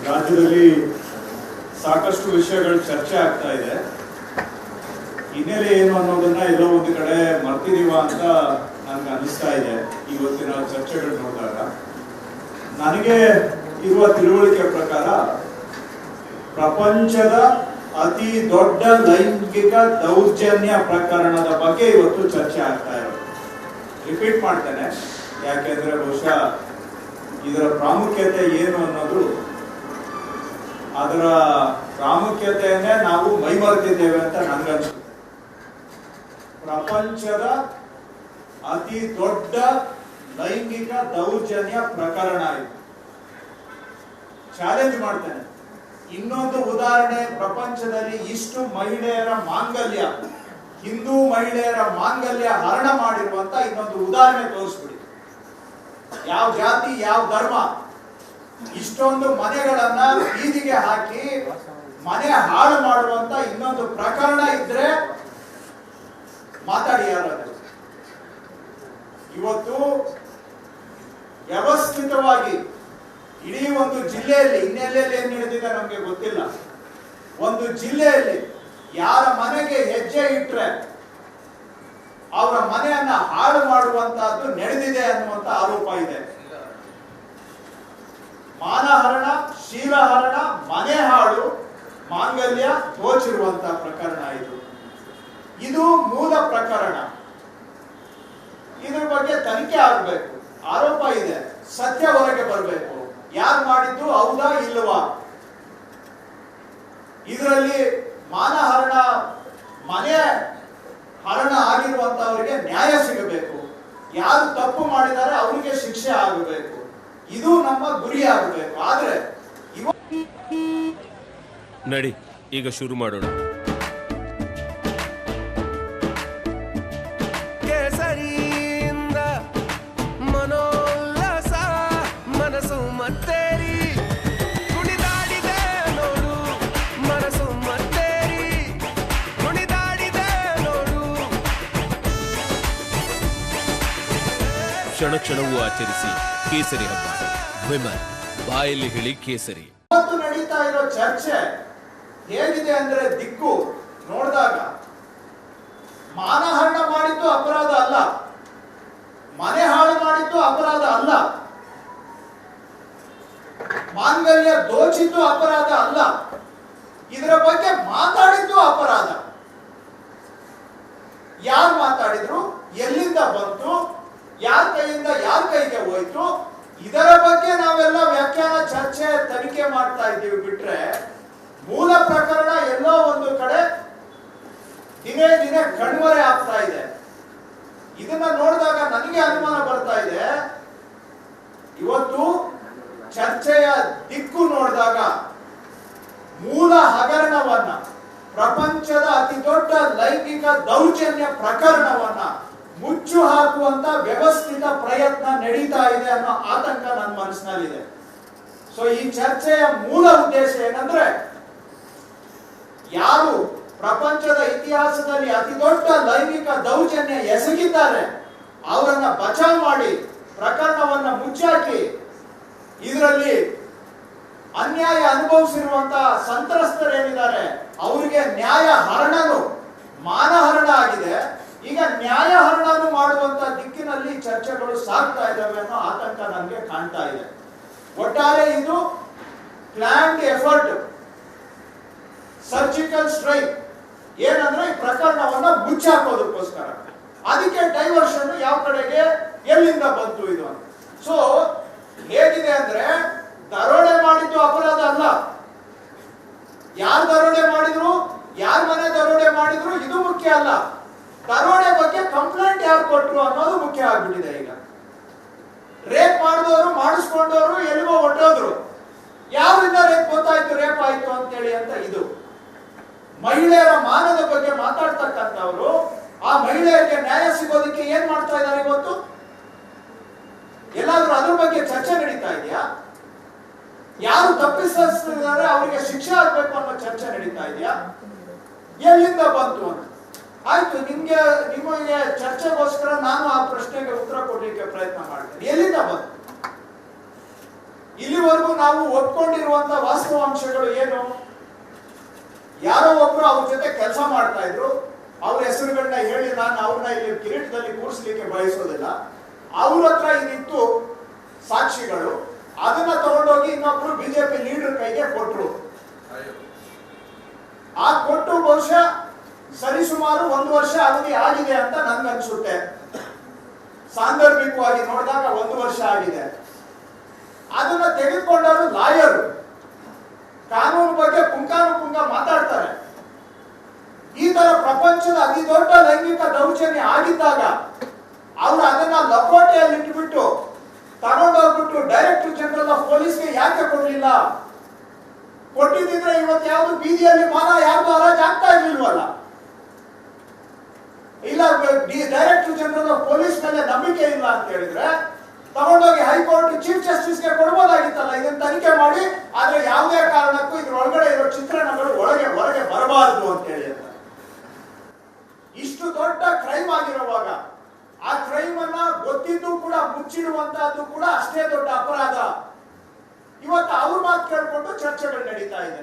ರಾಜ್ಯದಲ್ಲಿ ಸಾಕಷ್ಟು ವಿಷಯಗಳು ಚರ್ಚೆ ಆಗ್ತಾ ಇದೆ. ಹಿನ್ನೆಲೆ ಏನು ಅನ್ನೋದನ್ನ ಎಲ್ಲೋ ಒಂದು ಕಡೆ ಮರ್ತಿದೀವ ಅಂತ ನನ್ಗೆ ಅನಿಸ್ತಾ ಇದೆ. ಇವತ್ತಿನ ಚರ್ಚೆಗಳು ನೋಡಿದಾಗ ನನಗೆ ಇರುವ ತಿಳುವಳಿಕೆ ಪ್ರಕಾರ ಪ್ರಪಂಚದ ಅತಿ ದೊಡ್ಡ ಲೈಂಗಿಕ ದೌರ್ಜನ್ಯ ಪ್ರಕರಣದ ಬಗ್ಗೆ ಇವತ್ತು ಚರ್ಚೆ ಆಗ್ತಾ ಇರೋದು. ರಿಪೀಟ್ ಮಾಡ್ತೇನೆ, ಯಾಕೆಂದ್ರೆ ಬಹುಶಃ ಇದರ ಪ್ರಾಮುಖ್ಯತೆ ಏನು ಅನ್ನೋದು, ಅದರ ಪ್ರಾಮುಖ್ಯತೆಯನ್ನೇ ನಾವು ಮೈಮರೆತಿದ್ದೇವೆ ಅಂತ ನನ್ಗನ್ಸುತ್ತೆ. ಪ್ರಪಂಚದ ಅತಿ ದೊಡ್ಡ ಲೈಂಗಿಕ ದೌರ್ಜನ್ಯ ಪ್ರಕರಣ ಇದು. ಚಾಲೆಂಜ್ ಮಾಡ್ತೇನೆ. ಇನ್ನೊಂದು ಉದಾಹರಣೆ, ಪ್ರಪಂಚದಲ್ಲಿ ಇಷ್ಟು ಮಹಿಳೆಯರ ಮಾಂಗಲ್ಯ, ಹಿಂದೂ ಮಹಿಳೆಯರ ಮಾಂಗಲ್ಯ ಹರಣ ಮಾಡಿರುವಂತ ಇನ್ನೊಂದು ಉದಾಹರಣೆ ತೋರಿಸ್ಬಿಡಿ. ಯಾವ ಜಾತಿ, ಯಾವ ಧರ್ಮ, ಇಷ್ಟೊಂದು ಮನೆಗಳನ್ನ ಬೀದಿಗೆ ಹಾಕಿ ಮನೆ ಹಾಳು ಮಾಡುವಂತ ಇನ್ನೊಂದು ಪ್ರಕರಣ ಇದ್ರೆ ಮಾತಾಡಿ ಯಾರಾದ್ರೂ. ಇವತ್ತು ವ್ಯವಸ್ಥಿತವಾಗಿ ಇಡೀ ಒಂದು ಜಿಲ್ಲೆಯಲ್ಲಿ, ಇನ್ನೆಲ್ಲೆಲ್ಲಿ ಏನ್ ನಡೆದಿದೆ ನಮ್ಗೆ ಗೊತ್ತಿಲ್ಲ, ಒಂದು ಜಿಲ್ಲೆಯಲ್ಲಿ ಯಾರ ಮನೆಗೆ ಹೆಜ್ಜೆ ಇಟ್ರೆ ಅವರ ಮನೆಯನ್ನ ಹಾಳು ಮಾಡುವಂತಹದ್ದು ನಡೆದಿದೆ ಅನ್ನುವಂತ ಆರೋಪ ಇದೆ. ಮಾನಹರಣ, ಶೀಲಹರಣ, ಮನೆ ಹಾಳು, ಮಾಂಗಲ್ಯ ದೋಚಿರುವಂತ ಪ್ರಕರಣ ಇದು. ಇದು ಮೂಲ ಪ್ರಕರಣ. ಇದ್ರ ಬಗ್ಗೆ ತನಿಖೆ ಆಗಬೇಕು. ಆರೋಪ ಇದೆ, ಸತ್ಯ ಹೊರಗೆ ಬರಬೇಕು. ಯಾರು ಮಾಡಿದ್ದು, ಹೌದಾ ಇಲ್ಲವಾ? ಇದರಲ್ಲಿ ಮಾನಹರಣ, ಮನೆ ಹರಣ ಆಗಿರುವಂತವರಿಗೆ ನ್ಯಾಯ ಸಿಗಬೇಕು. ಯಾರು ತಪ್ಪು ಮಾಡಿದ್ದಾರೆ ಅವರಿಗೆ ಶಿಕ್ಷೆ ಆಗಬೇಕು. ಇದು ನಮ್ಮ ಗುರಿ ಆಗಬೇಕು. ಆದ್ರೆ ನಡಿ ಈಗ ಶುರು ಮಾಡೋಣ. ಕೇಸರಿಯಿಂದ ಮನೋಲ್ಲಾಸ ಮನಸ್ಸು ಮತ್ತೇರಿ ಕುಣಿದಾಡಿದೆ ನೋಡು, ಮನಸ್ಸು ಮತ್ತೇರಿ ಕುಣಿದಾಡಿದೆ ನೋಡು. ಕ್ಷಣ ಕ್ಷಣವೂ ಆಚರಿಸಿ ಕೇಸರಿ ಹಬ್ಬ. ವಿಮಲ್ ಬಾಯಲ್ಲಿ ಹೇಳಿ ಕೇಸರಿ. ಇವತ್ತು ನಡೀತಾ ಇರೋ ಚರ್ಚೆ ಹೇಗಿದೆ ಅಂದ್ರೆ, ದಿಕ್ಕು ನೋಡಿದಾಗ ಮಾನಹರಣ ಮಾಡಿದ್ದು ಅಪರಾಧ ಅಲ್ಲ, ಮನೆ ಹಾಳು ಮಾಡಿದ್ದು ಅಪರಾಧ ಅಲ್ಲ, ಮಾಂಗಲ್ಯ ದೋಚಿದ್ದು ಅಪರಾಧ ಅಲ್ಲ, ಇದರ ಬಗ್ಗೆ ಮಾತಾಡಿದ್ದು ಅಪರಾಧ. ಯಾರು ಮಾತಾಡಿದ್ರು, ಎಲ್ಲಿಂದ ಬಂತು, ಯಾರ ಕೈಯಿಂದ ಯಾರ ಕೈಗೆ ಹೋಯ್ತು, ಇದರ ಬಗ್ಗೆ ನಾವೆಲ್ಲ ವ್ಯಾಖ್ಯಾನ, ಚರ್ಚೆ, ತನಿಖೆ ಮಾಡ್ತಾ ಇದ್ದೀವಿ. ಬಿಟ್ರೆ ಮೂಲ ಪ್ರಕರಣ ಎಲ್ಲೋ ಒಂದು ಕಡೆ ದಿನೇ ದಿನೇ ಕಣ್ಮರೆ ಆಗ್ತಾ ಇದೆ. ಇದನ್ನ ನೋಡಿದಾಗ ನನಗೆ ಅನುಮಾನ ಬರ್ತಾ ಇದೆ. ಇವತ್ತು ಚರ್ಚೆಯ ದಿಕ್ಕು ನೋಡಿದಾಗ ಮೂಲ ಹಗರಣವನ್ನ, ಪ್ರಪಂಚದ ಅತಿ ದೊಡ್ಡ ಲೈಂಗಿಕ ದೌರ್ಜನ್ಯ ಪ್ರಕರಣವನ್ನ ಮುಚ್ಚು ಹಾಕುವಂತ ವ್ಯವಸ್ಥಿತ ಪ್ರಯತ್ನ ನಡೀತಾ ಇದೆ ಅನ್ನೋ ಆತಂಕ ನನ್ನ ಮನಸ್ಸಿನಲ್ಲಿದೆ. ಸೊ ಈ ಚರ್ಚೆಯ ಮೂಲ ಉದ್ದೇಶ ಏನಂದ್ರೆ, ಯಾರು ಪ್ರಪಂಚದ ಇತಿಹಾಸದಲ್ಲಿ ಅತಿ ದೊಡ್ಡ ಲೈಂಗಿಕ ದೌರ್ಜನ್ಯ ಎಸಗಿದ್ದಾರೆ ಅವರನ್ನ ಬಚಾವ್ ಮಾಡಿ ಪ್ರಕರಣವನ್ನ ಮುಚ್ಚಾಕಿ ಇದರಲ್ಲಿ ಅನ್ಯಾಯ ಅನುಭವಿಸಿರುವಂತಹ ಸಂತ್ರಸ್ತರೇನಿದ್ದಾರೆ ಅವರಿಗೆ ನ್ಯಾಯ ಹರಣನು, ಮಾನಹರಣ ಆಗಿದೆ. ಈಗ ನ್ಯಾಯ ಹರಣನು ಮಾಡುವಂತ ದಿಕ್ಕಿನಲ್ಲಿ ಚರ್ಚೆಗಳು ಸಾಗ್ತಾ ಇದ್ದಾವೆ ಅನ್ನೋ ಆತಂಕ ನನಗೆ ಕಾಣ್ತಾ ಇದೆ. ಒಟ್ಟಾರೆ ಇದು ಪ್ಲಾನ್ಡ್ ಎಫರ್ಟ್, ಸರ್ಜಿಕಲ್ ಸ್ಟ್ರೈಕ್. ಏನಂದ್ರೆ ಈ ಪ್ರಕರಣವನ್ನ ಮುಚ್ಚಾಕೋದಕ್ಕೋಸ್ಕರ. ಅದಕ್ಕೆ ಡೈವರ್ಷನ್ ಯಾವ ಕಡೆಗೆ, ಎಲ್ಲಿಂದ ಬಂತು ಇದು ಅಂತ. ಸೊ ಹೇಗಿದೆ ಅಂದ್ರೆ, ದರೋಡೆ ಮಾಡಿದ್ದು ಅಪರಾಧ ಅಲ್ಲ, ಯಾರು ದರೋಡೆ ಮಾಡಿದ್ರು, ಯಾರ ಮನೆ ದರೋಡೆ ಮಾಡಿದ್ರು ಇದು ಮುಖ್ಯ ಅಲ್ಲ. ದರೋಡೆ ಬಗ್ಗೆ ಕಂಪ್ಲೇಂಟ್ ಯಾರು ಕೊಟ್ರು ಅನ್ನೋದು ಮುಖ್ಯ ಆಗ್ಬಿಟ್ಟಿದೆ. ಈಗ ರೇಪ್ ಮಾಡಿದವರು, ಮಾಡಿಸ್ಕೊಂಡವರು ಎಲ್ಲಿಗೋ ಹೊರಟೋದ್ರು, ಯಾರಿಂದ ರೇಪ್ ಗೊತ್ತಾಯ್ತು, ರೇಪ್ ಆಯ್ತು ಅಂತೇಳಿ ಅಂತ. ಇದು ಮಹಿಳೆಯರ ಮಾನದ ಬಗ್ಗೆ ಮಾತಾಡ್ತಕ್ಕಂಥವ್ರು, ಆ ಮಹಿಳೆಯರಿಗೆ ನ್ಯಾಯ ಸಿಗೋದಕ್ಕೆ ಏನ್ ಮಾಡ್ತಾ ಇದ್ದಾರೆ ಇವತ್ತು? ಎಲ್ಲಾದ್ರೂ ಅದ್ರ ಬಗ್ಗೆ ಚರ್ಚೆ ನಡೀತಾ ಇದೆಯಾ? ಯಾರು ತಪ್ಪಿಸಿದ್ದಾರೆ ಅವರಿಗೆ ಶಿಕ್ಷೆ ಆಗ್ಬೇಕು ಅನ್ನೋ ಚರ್ಚೆ ನಡೀತಾ ಇದೆಯಾ? ಎಲ್ಲಿಂದ ಬಂತು ಅಂತ. ಆಯ್ತು, ನಿಮಗೆ ಚರ್ಚೆಗೋಸ್ಕರ ನಾನು ಆ ಪ್ರಶ್ನೆಗೆ ಉತ್ತರ ಕೊಡ್ಲಿಕ್ಕೆ ಪ್ರಯತ್ನ ಮಾಡ್ತೇನೆ. ಎಲ್ಲಿಂದ ಬಂತು? ಇಲ್ಲಿವರೆಗೂ ನಾವು ಒಪ್ಕೊಂಡಿರುವಂತ ವಾಸ್ತವಾಂಶಗಳು ಏನು? ಯಾರೋ ಒಬ್ರು ಅವ್ರ ಜೊತೆ ಕೆಲಸ ಮಾಡ್ತಾ ಇದ್ರು, ಅವ್ರ ಹೆಸರುಗಳನ್ನ ಹೇಳಿ ನಾನು ಅವ್ರನ್ನ ಇಲ್ಲಿ ಕಿರೀಟದಲ್ಲಿ ಕೂರಿಸ್ಲಿಕ್ಕೆ ಬಯಸೋದಿಲ್ಲ. ಅವ್ರ ಹತ್ರ ಇದಿತ್ತು ಸಾಕ್ಷಿಗಳು, ಅದನ್ನ ತಗೊಂಡೋಗಿ ಇನ್ನೊಬ್ರು ಬಿಜೆಪಿ ಲೀಡರ್ ಕೈಗೆ ಕೊಟ್ರು. ಆ ಕೊಟ್ಟು ಬಹುಶಃ ಸರಿಸುಮಾರು 1 ವರ್ಷ ಅವಧಿ ಆಗಿದೆ ಅಂತ ನನ್ಗನ್ಸುತ್ತೆ. ಸಾಂದರ್ಭಿಕವಾಗಿ ನೋಡಿದಾಗ 1 ವರ್ಷ ಆಗಿದೆ. ಅದನ್ನ ತೆಗೆದುಕೊಂಡವರು ಲಾಯರ್, ಕಾನೂನು ಬಗ್ಗೆ ಪುಂಖಾನುಪುಂಖ ಮಾತಾಡ್ತಾರೆ. ಈ ತರ ಪ್ರಪಂಚದ ಅತಿ ದೊಡ್ಡ ಲೈಂಗಿಕ ದೌರ್ಜನ್ಯ ಆಗಿದ್ದಾಗ ಅವರು ಅದನ್ನ ಲಕೋಟೆಯಲ್ಲಿ ಇಟ್ಬಿಟ್ಟು ತಗೊಂಡೋಗ್ಬಿಟ್ಟು ಡೈರೆಕ್ಟರ್ ಜನರಲ್ ಆಫ್ ಪೊಲೀಸ್ಗೆ ಯಾಕೆ ಕೊಡ್ಲಿಲ್ಲ? ಕೊಟ್ಟಿದ್ರೆ ಇವತ್ತು ಯಾವ್ದು ಬೀದಿಯಲ್ಲಿ ಮಾನ ಯಾವ್ದು ಹರಾಜ್ ಆಗ್ತಾ ಇರ್ಲಿಲ್ವಲ್ಲ. ಇಲ್ಲ ಡೈರೆಕ್ಟರ್ ಜನರಲ್ ಆಫ್ ಪೊಲೀಸ್ ಮೇಲೆ ನಂಬಿಕೆ ಇಲ್ಲ ಅಂತ ಹೇಳಿದ್ರೆ ತಗೊಂಡೋಗಿ ಹೈಕೋರ್ಟ್ ಚೀಫ್ ಜಸ್ಟಿಸ್ಗೆ ಕೊಡ್ಬೋದಾಗಿತ್ತಲ್ಲ, ಇದನ್ನ ತನಿಖೆ ಮಾಡಿ. ಆದ್ರೆ ಯಾವುದೇ ಕಾರಣಕ್ಕೂ ಇದ್ರೊಳಗಡೆ ಇರೋ ಚಿತ್ರಣಗಳು ಹೊರಗೆ ಬರಬಾರದು ಅಂತ ಹೇಳಿ. ಇಷ್ಟು ದೊಡ್ಡ ಕ್ರೈಮ್ ಆಗಿರುವಾಗ ಆ ಕ್ರೈಮ್ ಅನ್ನ ಗೊತ್ತಿದ್ದು ಕೂಡ ಮುಚ್ಚಿಡುವಂತಹದ್ದು ಕೂಡ ಅಷ್ಟೇ ದೊಡ್ಡ ಅಪರಾಧ. ಇವತ್ತು ಅವ್ರ ಮಾತು ಕೇಳ್ಕೊಂಡು ಚರ್ಚೆಗಳು ನಡೀತಾ ಇದೆ.